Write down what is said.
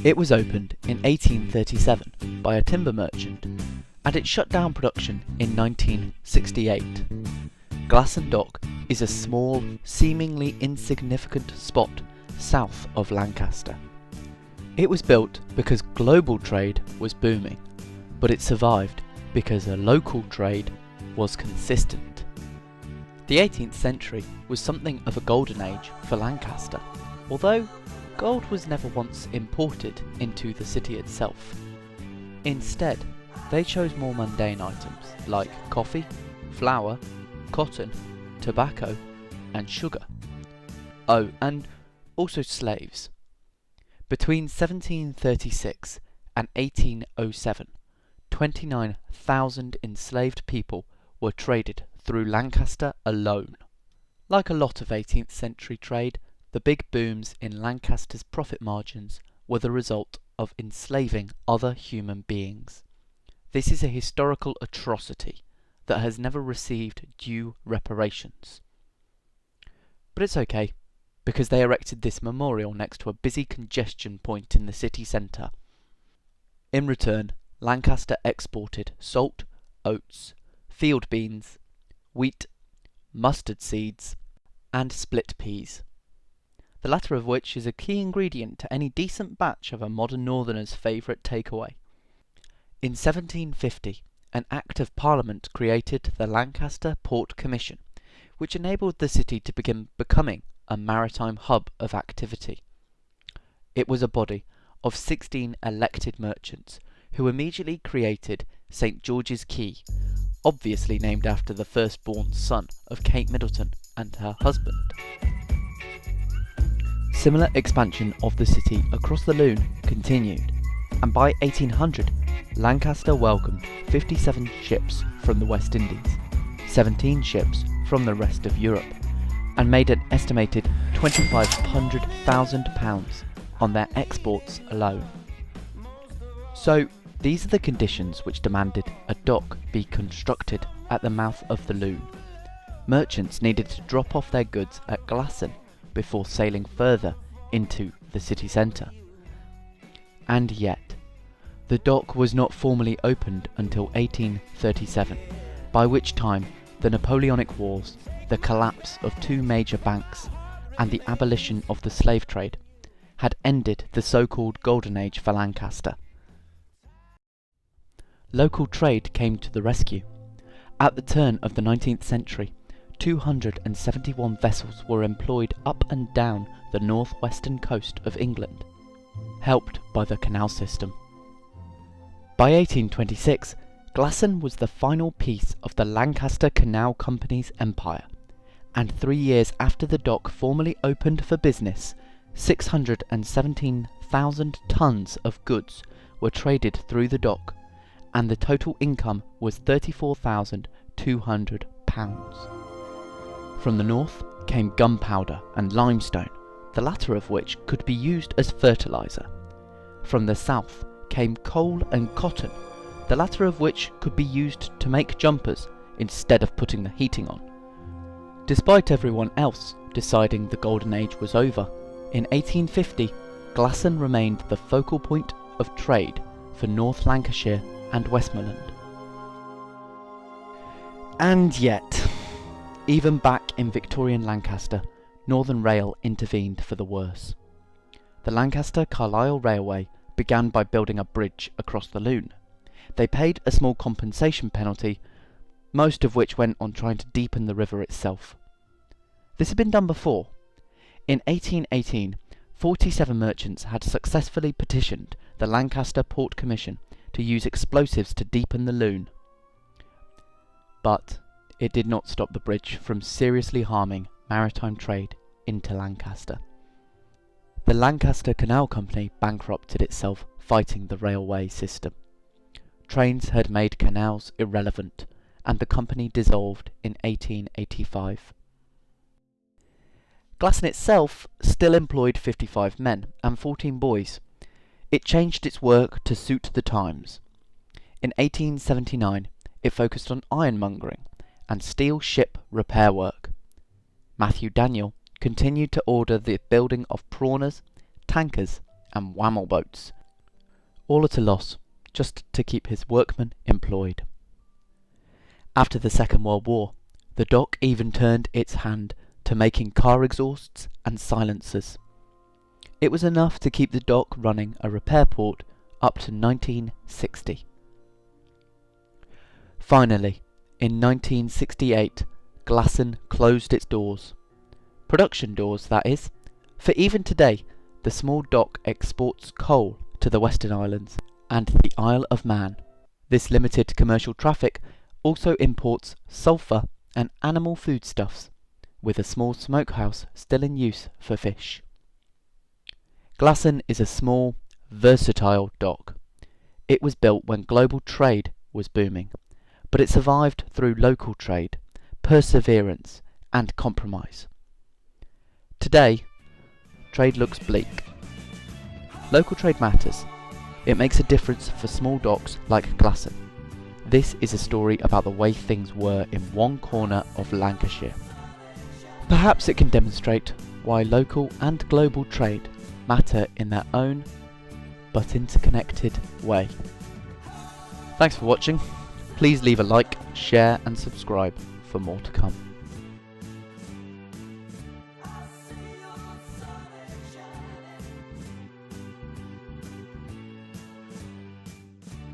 It was opened in 1837 by a timber merchant, and it shut down production in 1968. Glasson Dock is a small, seemingly insignificant spot south of Lancaster. It was built because global trade was booming, but it survived because a local trade was consistent. The 18th century was something of a golden age for Lancaster, although gold was never once imported into the city itself. Instead, they chose more mundane items like coffee, flour, cotton, tobacco, and sugar. Oh, and also slaves. Between 1736 and 1807, 29,000 enslaved people were traded through Lancaster alone. Like a lot of 18th century trade, the big booms in Lancaster's profit margins were the result of enslaving other human beings. This is a historical atrocity that has never received due reparations. But it's okay, because they erected this memorial next to a busy congestion point in the city centre. In return, Lancaster exported salt, oats, field beans, wheat, mustard seeds, and split peas, the latter of which is a key ingredient to any decent batch of a modern northerner's favourite takeaway. In 1750, an Act of Parliament created the Lancaster Port Commission, which enabled the city to begin becoming a maritime hub of activity. It was a body of 16 elected merchants who immediately created St. George's Quay, obviously named after the firstborn son of Kate Middleton and her husband. Similar expansion of the city across the Lune continued, and by 1800, Lancaster welcomed 57 ships from the West Indies, 17 ships from the rest of Europe, and made an estimated £2,500,000 on their exports alone. So, these are the conditions which demanded a dock be constructed at the mouth of the Lune. Merchants needed to drop off their goods at Glasson before sailing further into the city centre. And yet, the dock was not formally opened until 1837, by which time the Napoleonic Wars, the collapse of two major banks, and the abolition of the slave trade had ended the so-called Golden Age for Lancaster. Local trade came to the rescue. At the turn of the 19th century, 271 vessels were employed up and down the northwestern coast of England, helped by the canal system. By 1826, Glasson was the final piece of the Lancaster Canal Company's empire, and 3 years after the dock formally opened for business, 617,000 tons of goods were traded through the dock, and the total income was £34,200. From the north came gunpowder and limestone, the latter of which could be used as fertiliser. From the south came coal and cotton, the latter of which could be used to make jumpers instead of putting the heating on. Despite everyone else deciding the Golden Age was over, in 1850 Glasson remained the focal point of trade for North Lancashire and Westmoreland. And yet, even back in Victorian Lancaster, Northern Rail intervened for the worse. The Lancaster-Carlisle Railway began by building a bridge across the Lune. They paid a small compensation penalty, most of which went on trying to deepen the river itself. This had been done before. In 1818, 47 merchants had successfully petitioned the Lancaster Port Commission to use explosives to deepen the Lune. But it did not stop the bridge from seriously harming maritime trade into Lancaster. The Lancaster Canal Company bankrupted itself fighting the railway system. Trains had made canals irrelevant, and the company dissolved in 1885. Glasson itself still employed 55 men and 14 boys. It changed its work to suit the times. In 1879, it focused on ironmongering and steel ship repair work. Matthew Daniel continued to order the building of prawners, tankers, and whammel boats, all at a loss, just to keep his workmen employed. After the Second World War, the dock even turned its hand to making car exhausts and silencers. It was enough to keep the dock running a repair port up to 1960. Finally, in 1968, Glasson closed its doors. Production doors, that is, for even today, the small dock exports coal to the Western Islands and the Isle of Man. This limited commercial traffic also imports sulphur and animal foodstuffs, with a small smokehouse still in use for fish. Glasson is a small, versatile dock. It was built when global trade was booming, but it survived through local trade, perseverance, and compromise. Today, trade looks bleak. Local trade matters. It makes a difference for small docks like Glasson. This is a story about the way things were in one corner of Lancashire. Perhaps it can demonstrate why local and global trade matter in their own but interconnected way. Thanks for watching. Please leave a like, share and subscribe for more to come.